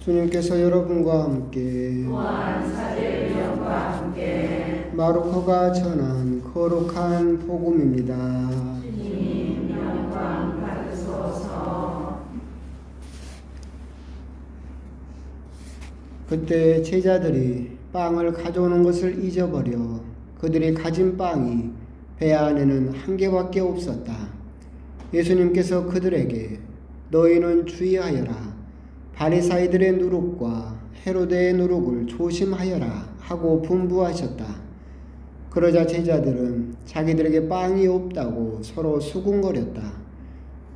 주님께서 여러분과 함께 또한 사제의 영과 함께 마루코가 전한 거룩한 복음입니다. 주님 영광 받으소서. 그때 제자들이 빵을 가져오는 것을 잊어버려 그들이 가진 빵이 배 안에는 한 개밖에 없었다. 예수님께서 그들에게 너희는 주의하여라. 바리사이들의 누룩과 헤로데의 누룩을 조심하여라 하고 분부하셨다. 그러자 제자들은 자기들에게 빵이 없다고 서로 수군거렸다.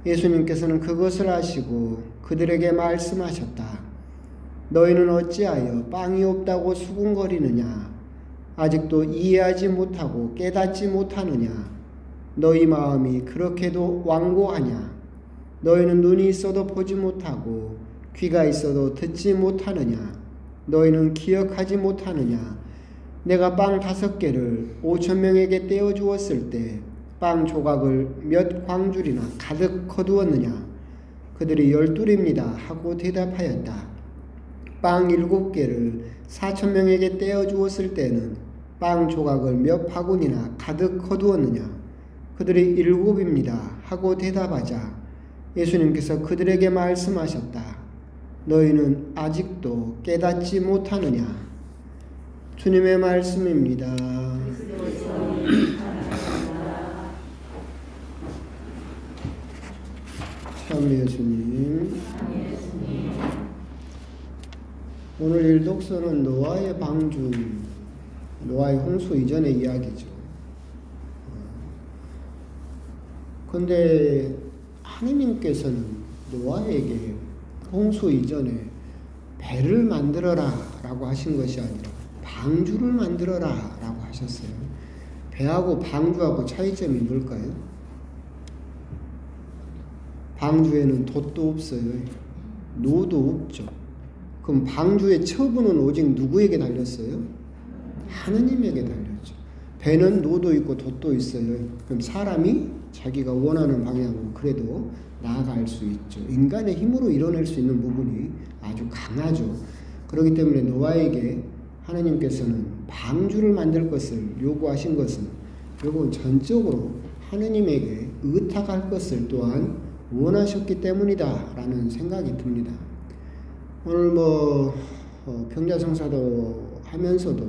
예수님께서는 그것을 아시고 그들에게 말씀하셨다. 너희는 어찌하여 빵이 없다고 수군거리느냐? 아직도 이해하지 못하고 깨닫지 못하느냐? 너희 마음이 그렇게도 완고하냐? 너희는 눈이 있어도 보지 못하고 귀가 있어도 듣지 못하느냐? 너희는 기억하지 못하느냐? 내가 빵 5개를 5,000명에게 떼어 주었을 때 빵 조각을 몇 광줄이나 가득 거두었느냐? 그들이 12입니다 하고 대답하였다. 빵 7개를 4,000명에게 떼어 주었을 때는 빵 조각을 몇 바구니나 가득 거두었느냐? 그들이 7입니다 하고 대답하자 예수님께서 그들에게 말씀하셨다. 너희는 아직도 깨닫지 못하느냐? 주님의 말씀입니다. 참 예수님. 오늘 일독서는 노아의 방주, 노아의 홍수 이전의 이야기죠. 그런데 하느님께서는 노아에게 홍수 이전에 배를 만들어라 라고 하신 것이 아니라 방주를 만들어라 라고 하셨어요. 배하고 방주하고 차이점이 뭘까요? 방주에는 돛도 없어요. 노도 없죠. 그럼 방주의 처분은 오직 누구에게 달렸어요? 하느님에게 달렸죠. 배는 노도 있고 돛도 있어요. 그럼 사람이 자기가 원하는 방향으로 그래도 나아갈 수 있죠. 인간의 힘으로 이뤄낼 수 있는 부분이 아주 강하죠. 그렇기 때문에 노아에게 하느님께서는 방주를 만들 것을 요구하신 것은 결국은 전적으로 하느님에게 의탁할 것을 또한 원하셨기 때문이다 라는 생각이 듭니다. 오늘 평자성사도 하면서도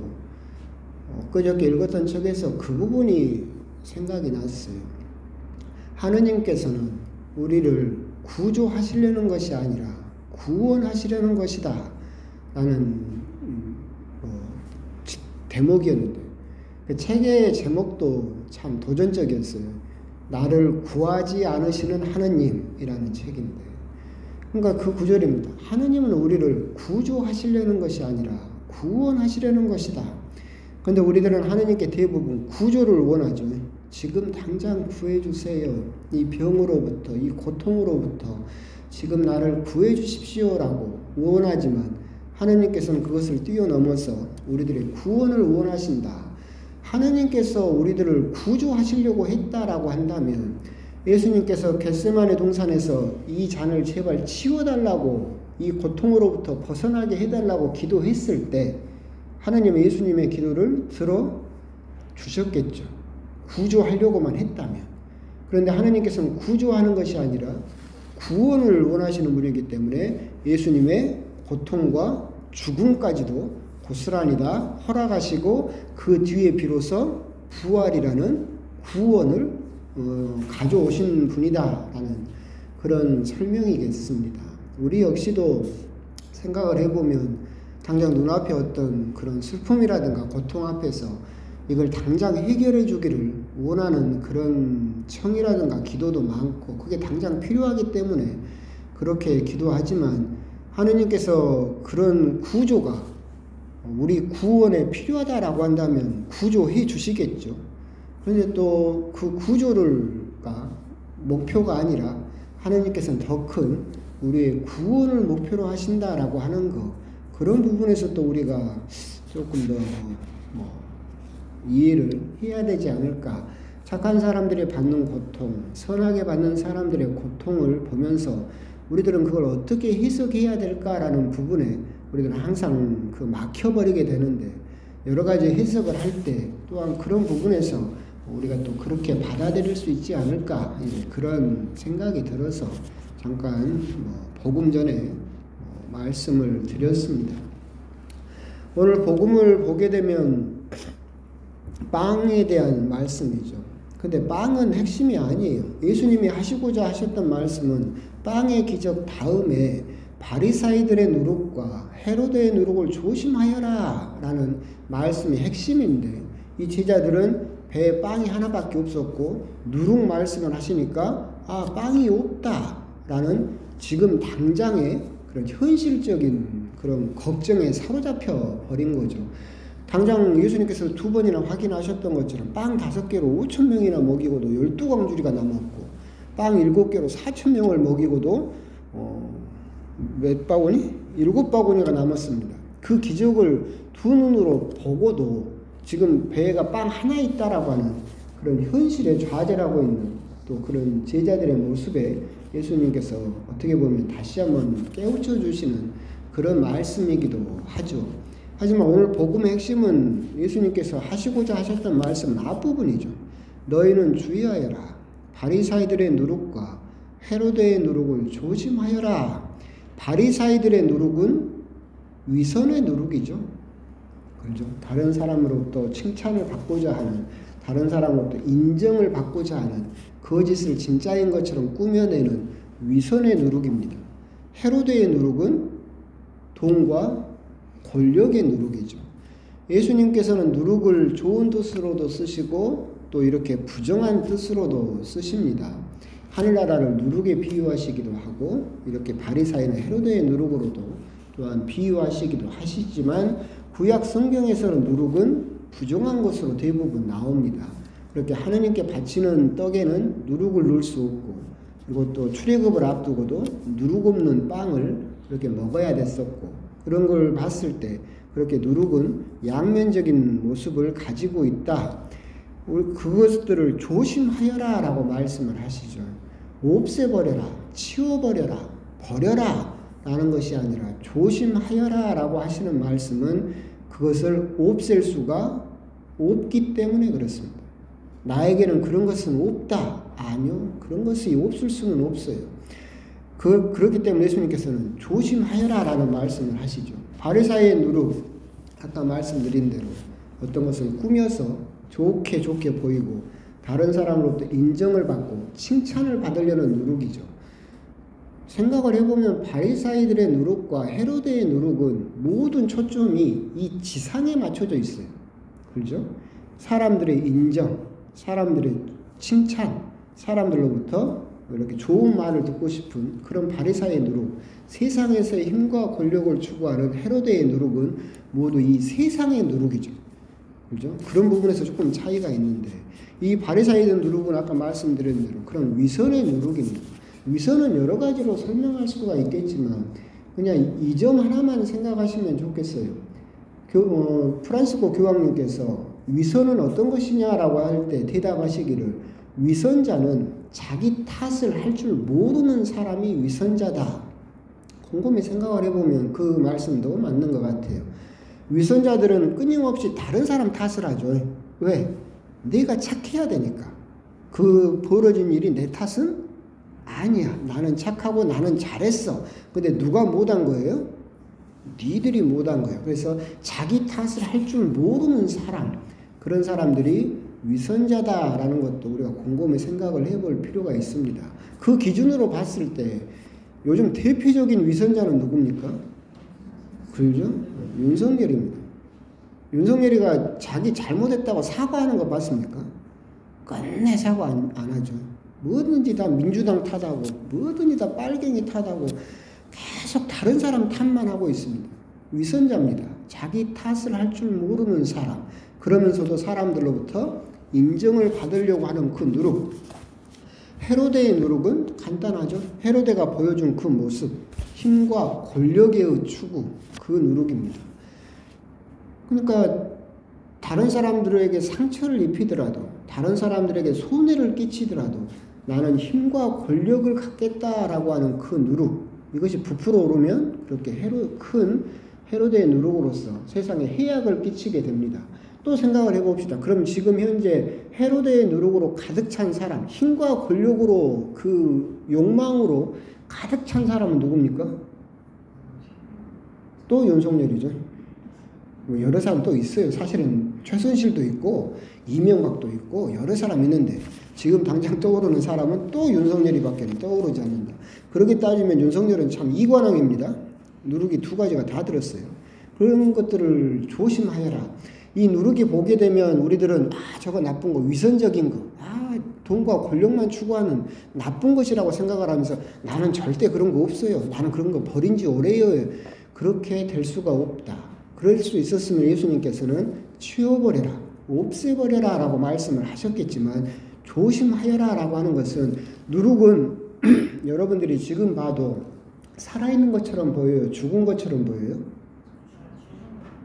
그저께 읽었던 책에서 그 부분이 생각이 났어요. 하느님께서는 우리를 구조하시려는 것이 아니라 구원하시려는 것이다 라는 대목이었는데 그 책의 제목도 참 도전적이었어요. 나를 구하지 않으시는 하느님이라는 책인데 그러니까 그 구절입니다. 하느님은 우리를 구조하시려는 것이 아니라 구원하시려는 것이다. 그런데 우리들은 하느님께 대부분 구조를 원하죠. 지금 당장 구해주세요. 이 병으로부터, 이 고통으로부터 지금 나를 구해주십시오라고 원하지만 하느님께서는 그것을 뛰어넘어서 우리들의 구원을 원하신다. 하느님께서 우리들을 구조하시려고 했다라고 한다면 예수님께서 겟세마네 동산에서 이 잔을 제발 치워달라고 이 고통으로부터 벗어나게 해달라고 기도했을 때 하느님은 예수님의 기도를 들어주셨겠죠. 구조하려고만 했다면. 그런데 하느님께서는 구조하는 것이 아니라 구원을 원하시는 분이기 때문에 예수님의 고통과 죽음까지도 고스란히 다 허락하시고 그 뒤에 비로소 부활이라는 구원을 가져오신 분이다라는 그런 설명이겠습니다. 우리 역시도 생각을 해보면 당장 눈앞에 어떤 그런 슬픔이라든가 고통 앞에서 이걸 당장 해결해 주기를 원하는 그런 청이라든가 기도도 많고 그게 당장 필요하기 때문에 그렇게 기도하지만 하느님께서 그런 구조가 우리 구원에 필요하다라고 한다면 구조해 주시겠죠. 그런데 또 그 구조가 목표가 아니라 하느님께서는 더 큰 우리의 구원을 목표로 하신다라고 하는 것, 그런 부분에서 또 우리가 조금 더 이해를 해야 되지 않을까. 착한 사람들이 받는 고통, 선하게 받는 사람들의 고통을 보면서 우리들은 그걸 어떻게 해석해야 될까라는 부분에 우리들은 항상 그 막혀버리게 되는데, 여러 가지 해석을 할 때 또한 그런 부분에서 우리가 또 그렇게 받아들일 수 있지 않을까, 그런 생각이 들어서 잠깐 복음 전에 말씀을 드렸습니다. 오늘 복음을 보게 되면 빵에 대한 말씀이죠. 근데 빵은 핵심이 아니에요. 예수님이 하시고자 하셨던 말씀은 빵의 기적 다음에 바리사이들의 누룩과 헤로데의 누룩을 조심하여라 라는 말씀이 핵심인데, 이 제자들은 배에 빵이 하나밖에 없었고 누룩 말씀을 하시니까 빵이 없다 라는 지금 당장의 그런 현실적인 그런 걱정에 사로잡혀 버린 거죠. 당장 예수님께서 2번이나 확인하셨던 것처럼 빵 5개로 5,000명이나 먹이고도 12광주리가 남았고, 빵 7개로 4,000명을 먹이고도 몇 바구니? 7바구니가 남았습니다. 그 기적을 두 눈으로 보고도 지금 배가 빵 하나 있다라고 하는 그런 현실에 좌절하고 있는 또 그런 제자들의 모습에 예수님께서 어떻게 보면 다시 한번 깨우쳐 주시는 그런 말씀이기도 하죠. 하지만 오늘 복음의 핵심은 예수님께서 하시고자 하셨던 말씀 앞부분이죠. 너희는 주의하여라. 바리사이들의 누룩과 헤로데의 누룩을 조심하여라. 바리사이들의 누룩은 위선의 누룩이죠. 그렇죠? 다른 사람으로부터 칭찬을 받고자 하는, 다른 사람으로부터 인정을 받고자 하는, 거짓을 진짜인 것처럼 꾸며내는 위선의 누룩입니다. 헤로데의 누룩은 돈과 권력의 누룩이죠. 예수님께서는 누룩을 좋은 뜻으로도 쓰시고 또 이렇게 부정한 뜻으로도 쓰십니다. 하늘나라를 누룩에 비유하시기도 하고, 이렇게 바리사이나 헤로데의 누룩으로도 또한 비유하시기도 하시지만, 구약 성경에서는 누룩은 부정한 것으로 대부분 나옵니다. 그렇게 하느님께 바치는 떡에는 누룩을 넣을 수 없고, 그리고 또 출애굽을 앞두고도 누룩 없는 빵을 그렇게 먹어야 됐었고, 그런 걸 봤을 때 그렇게 누룩은 양면적인 모습을 가지고 있다. 그것들을 조심하여라 라고 말씀을 하시죠. 없애버려라, 치워버려라, 버려라 라는 것이 아니라 조심하여라 라고 하시는 말씀은 그것을 없앨 수가 없기 때문에 그렇습니다. 나에게는 그런 것은 없다. 아니요. 그런 것이 없을 수는 없어요. 그렇기 때문에 예수님께서는 조심하여라 라는 말씀을 하시죠. 바리사이의 누룩, 아까 말씀드린 대로 어떤 것을 꾸며서 좋게 보이고 다른 사람으로부터 인정을 받고 칭찬을 받으려는 누룩이죠. 생각을 해보면 바리사이들의 누룩과 헤로데의 누룩은 모든 초점이 이 지상에 맞춰져 있어요. 그렇죠? 사람들의 인정, 사람들의 칭찬, 사람들로부터 이렇게 좋은 말을 듣고 싶은 그런 바리사이의 누룩, 세상에서의 힘과 권력을 추구하는 헤로데의 누룩은 모두 이 세상의 누룩이죠. 그렇죠? 그런 부분에서 조금 차이가 있는데, 이 바리사이의 누룩은 아까 말씀드린 대로 그런 위선의 누룩입니다. 위선은 여러 가지로 설명할 수가 있겠지만 그냥 이 점 하나만 생각하시면 좋겠어요. 프란시스코 교황님께서 위선은 어떤 것이냐라고 할 때 대답하시기를, 위선자는 자기 탓을 할 줄 모르는 사람이 위선자다. 곰곰이 생각을 해보면 그 말씀도 맞는 것 같아요. 위선자들은 끊임없이 다른 사람 탓을 하죠. 왜? 내가 착해야 되니까. 그 벌어진 일이 내 탓은 아니야. 나는 착하고 나는 잘했어. 근데 누가 못한 거예요? 니들이 못한 거예요. 그래서 자기 탓을 할 줄 모르는 사람, 그런 사람들이 위선자다라는 것도 우리가 곰곰이 생각을 해볼 필요가 있습니다. 그 기준으로 봤을 때 요즘 대표적인 위선자는 누굽니까? 그죠? 윤석열입니다. 윤석열이가 자기 잘못했다고 사과하는 거 봤습니까? 끝내 사과 안 하죠. 뭐든지 다 민주당 탓하고 뭐든지 다 빨갱이 탓하고 계속 다른 사람 탓만 하고 있습니다. 위선자입니다. 자기 탓을 할 줄 모르는 사람, 그러면서도 사람들로부터 인정을 받으려고 하는 그 누룩. 헤로데의 누룩은 간단하죠. 헤로데가 보여준 그 모습, 힘과 권력의 추구, 그 누룩입니다. 그러니까 다른 사람들에게 상처를 입히더라도, 다른 사람들에게 손해를 끼치더라도 나는 힘과 권력을 갖겠다라고 하는 그 누룩, 이것이 부풀어 오르면 그렇게 큰 헤로데의 누룩으로서 세상에 해악을 끼치게 됩니다. 또 생각을 해봅시다. 그럼 지금 현재 헤로데의 누룩으로 가득 찬 사람, 힘과 권력으로 그 욕망으로 가득 찬 사람은 누굽니까? 또 윤석열이죠. 뭐 여러 사람 또 있어요. 사실은 최순실도 있고 이명박도 있고 여러 사람 있는데 지금 당장 떠오르는 사람은 또 윤석열이밖에 떠오르지 않는다. 그렇게 따지면 윤석열은 참 이관왕입니다. 누룩이 두 가지가 다 들었어요. 그런 것들을 조심하여라. 이 누룩이 보게 되면 우리들은 저거 나쁜 거, 위선적인 거, 돈과 권력만 추구하는 나쁜 것이라고 생각을 하면서 나는 절대 그런 거 없어요. 나는 그런 거 버린 지 오래요. 그렇게 될 수가 없다. 그럴 수 있었으면 예수님께서는 치워버려라, 없애버려라 라고 말씀을 하셨겠지만 조심하여라 라고 하는 것은 누룩은 여러분들이 지금 봐도 살아있는 것처럼 보여요? 죽은 것처럼 보여요?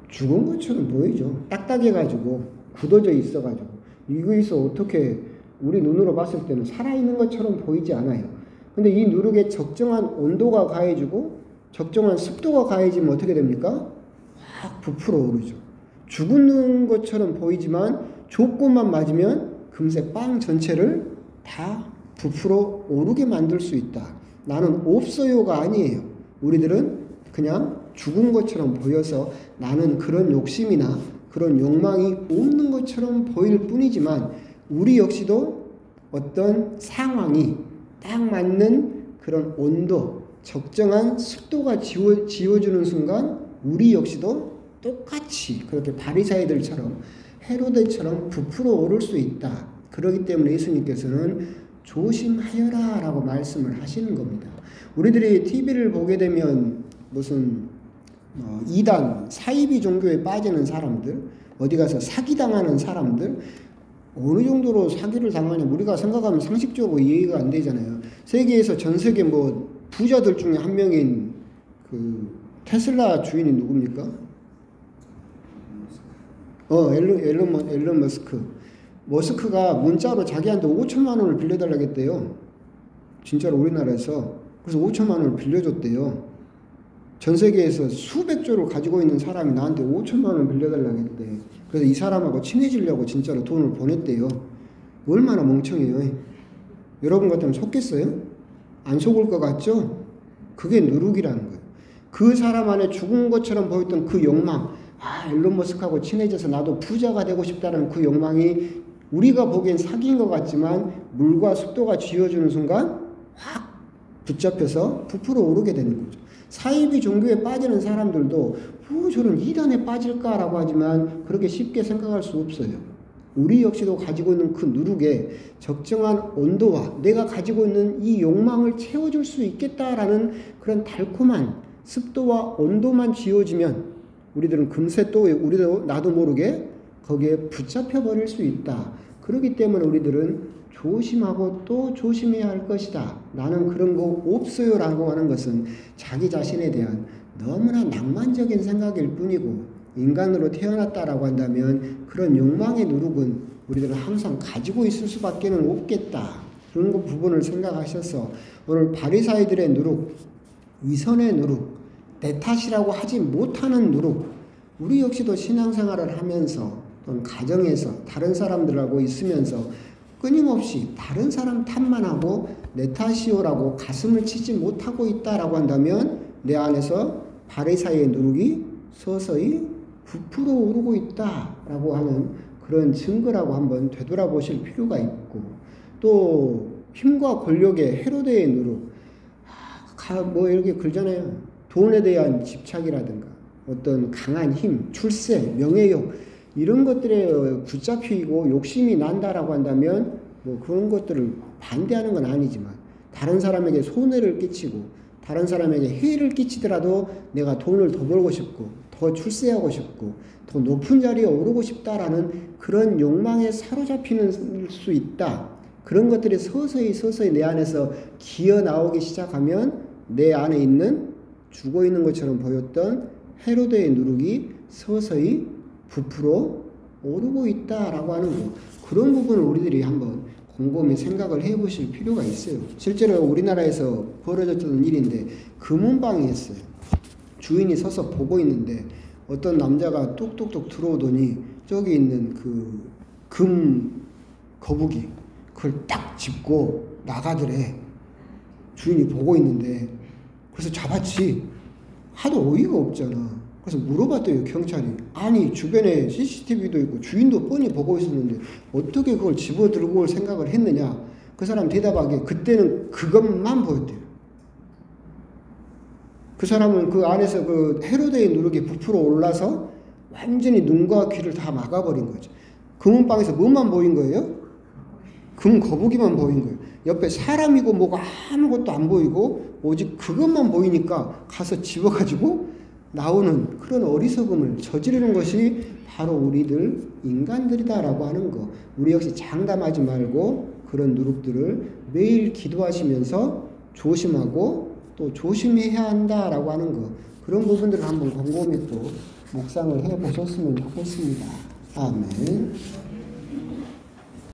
죽은 것처럼 보이죠. 딱딱해가지고 굳어져 있어가지고 이거에서 어떻게 우리 눈으로 봤을 때는 살아있는 것처럼 보이지 않아요. 근데 이 누룩에 적정한 온도가 가해지고 적정한 습도가 가해지면 어떻게 됩니까? 확 부풀어 오르죠. 죽은 것처럼 보이지만 조건만 맞으면 금세 빵 전체를 다 부풀어 오르게 만들 수 있다. 나는 없어요가 아니에요. 우리들은 그냥 죽은 것처럼 보여서 나는 그런 욕심이나 그런 욕망이 없는 것처럼 보일 뿐이지만 우리 역시도 어떤 상황이 딱 맞는 그런 온도, 적정한 습도가 지워주는 순간 우리 역시도 똑같이 그렇게 바리사이들처럼 헤로데처럼 부풀어 오를 수 있다. 그렇기 때문에 예수님께서는 조심하여라 라고 말씀을 하시는 겁니다. 우리들이 TV를 보게 되면 무슨 이단, 사이비 종교에 빠지는 사람들, 어디 가서 사기당하는 사람들, 어느 정도로 사기를 당하냐 우리가 생각하면 상식적으로 이해가 안 되잖아요. 세계에서 전 세계 부자들 중에 한 명인 그 테슬라 주인이 누굽니까? 앨런 머스크. 머스크가 문자로 자기한테 5천만 원을 빌려달라고 했대요. 진짜로 우리나라에서. 그래서 5천만 원을 빌려줬대요. 전 세계에서 수백 조를 가지고 있는 사람이 나한테 5천만 원 빌려달라고 했대. 그래서 이 사람하고 친해지려고 진짜로 돈을 보냈대요. 얼마나 멍청해요. 여러분 같으면 속겠어요? 안 속을 것 같죠? 그게 누룩이라는 거예요. 그 사람 안에 죽은 것처럼 보였던 그 욕망, 앨런 머스크하고 친해져서 나도 부자가 되고 싶다는 그 욕망이 우리가 보기엔 사기인 것 같지만 물과 습도가 쥐어주는 순간 확 붙잡혀서 부풀어 오르게 되는 거죠. 사이비 종교에 빠지는 사람들도 저는 이단에 빠질까라고 하지만 그렇게 쉽게 생각할 수 없어요. 우리 역시도 가지고 있는 그 누룩에 적정한 온도와 내가 가지고 있는 이 욕망을 채워줄 수 있겠다라는 그런 달콤한 습도와 온도만 쥐어지면 우리들은 금세 또 우리도 나도 모르게 거기에 붙잡혀 버릴 수 있다. 그렇기 때문에 우리들은 조심하고 또 조심해야 할 것이다. 나는 그런 거 없어요 라고 하는 것은 자기 자신에 대한 너무나 낭만적인 생각일 뿐이고 인간으로 태어났다라고 한다면 그런 욕망의 누룩은 우리들은 항상 가지고 있을 수밖에 없겠다. 그런 그 부분을 생각하셔서 오늘 바리사이들의 누룩, 위선의 누룩, 내 탓이라고 하지 못하는 누룩, 우리 역시도 신앙생활을 하면서 또는 가정에서 다른 사람들하고 있으면서 끊임없이 다른 사람 탓만 하고 내 탓이오라고 가슴을 치지 못하고 있다라고 한다면 내 안에서 바리사이의 누룩이 서서히 부풀어 오르고 있다라고 하는 그런 증거라고 한번 되돌아보실 필요가 있고 또 힘과 권력의 헤로데의 누룩 이렇게 글잖아요. 돈에 대한 집착이라든가 어떤 강한 힘, 출세, 명예욕 이런 것들에 붙잡히고 욕심이 난다라고 한다면 그런 것들을 반대하는 건 아니지만 다른 사람에게 손해를 끼치고 다른 사람에게 해를 끼치더라도 내가 돈을 더 벌고 싶고 더 출세하고 싶고 더 높은 자리에 오르고 싶다라는 그런 욕망에 사로잡히는 수 있다. 그런 것들이 서서히 내 안에서 기어 나오기 시작하면 내 안에 있는 죽어 있는 것처럼 보였던 헤로데의 누룩이 서서히 부풀어 오르고 있다라고 하는 거. 그런 부분을 우리들이 한번 곰곰이 생각을 해보실 필요가 있어요. 실제로 우리나라에서 벌어졌던 일인데 금은방이었어요. 주인이 서서 보고 있는데 어떤 남자가 뚝뚝뚝 들어오더니 저기 있는 그 금 거북이 그걸 딱 짚고 나가더래. 주인이 보고 있는데 그래서 잡았지. 하도 어이가 없잖아. 그래서 물어봤대요, 경찰이. 아니 주변에 CCTV도 있고 주인도 뻔히 보고 있었는데 어떻게 그걸 집어들고 올 생각을 했느냐. 그 사람 대답하기에 그때는 그것만 보였대요. 그 사람은 그 안에서 그 헤로데인 누룩이 부풀어 올라서 완전히 눈과 귀를 다 막아버린 거죠. 금은방에서 뭐만 보인 거예요? 금 거북이만 보인 거예요. 옆에 사람이고 뭐가 아무것도 안 보이고 오직 그것만 보이니까 가서 집어가지고 나오는 그런 어리석음을 저지르는 것이 바로 우리들 인간들이다라고 하는 거. 우리 역시 장담하지 말고 그런 누룩들을 매일 기도하시면서 조심하고 또 조심해야 한다라고 하는 거. 그런 부분들을 한번 곰곰이 또 묵상을 해보셨으면 좋겠습니다. 아멘.